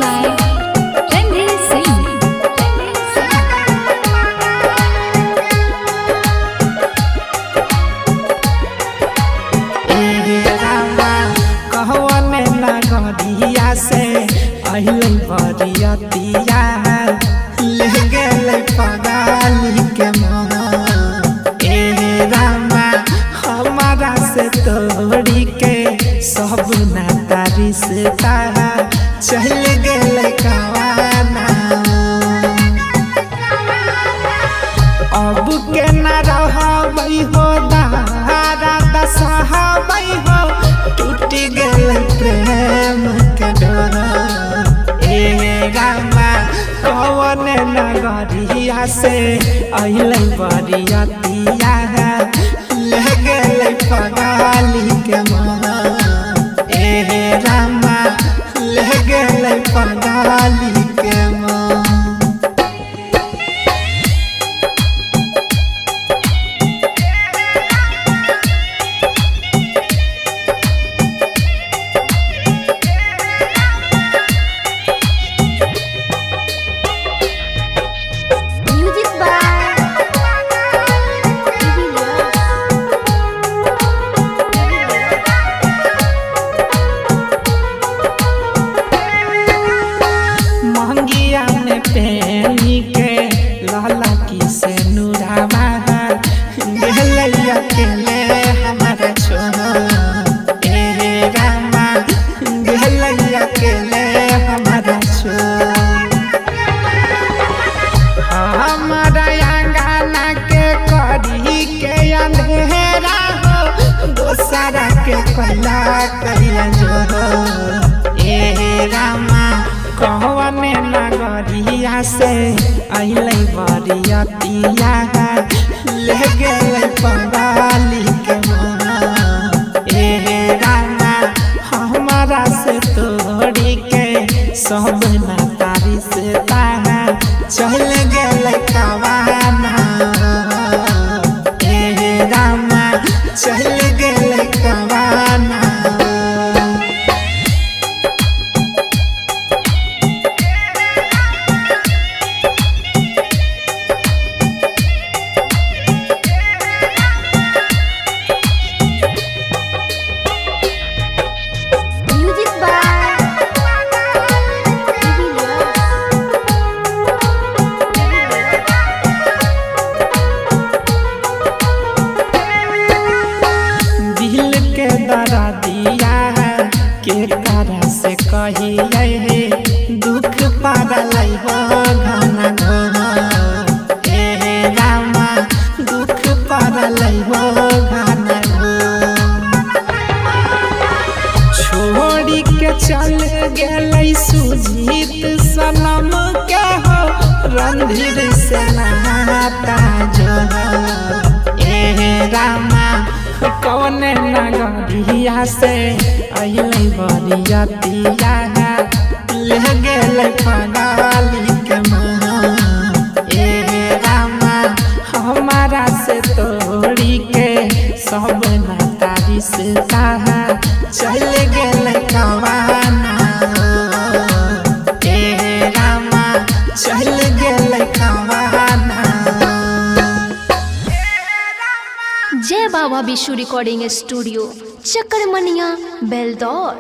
by Ranveer Singh. कहवने लगरिया से अहिल बरियतिया ले गेल पगाली के मन। रामा हमारा से तोड़ी के सब नाता रिश्ता चल गेल कवाना। अब के न रहबै हो दारा दसहबै हो टूट गेल प्रेम के डोर। रामा कवन नगरिया से अइलै बरियतिया ले गेल पगाली के मन। रामा ले गेल पगाली के मन। पेनी के लाला की से नुरावा गेलैया के ले हमारा छोरा। रामा गेलैया के ले हमारा छोरा। हमारा अंगना के करी के अंधेरा हो दोसरा के कैला कैला जोरो। रामा कहवने नगरिया से अइलै बरियतिया ले गेल पगाली के मन। रामा हमारा से तोड़ी के सब नाता रिश्ता चल गेल कवाना। रामा चल गेल कवाना। दिया के करा से कहिए दुख पागल हो घना घो। रामा दुख पागल हो घना घो। छोड़ी के चल गेल सुजीत सनम के हो रणधीर से नाता जो। रामा कौन नगरिया से अइलै बरियतिया ले गेल पगाली के मन। रामा हमारा से तोड़ी के सब नाता रिश्ता चल गेल कवाना। रामा चल गेल कवाना। जय बाबा विशु रिकॉर्डिंग स्टूडियो चक्कर मनिया बेलदौर।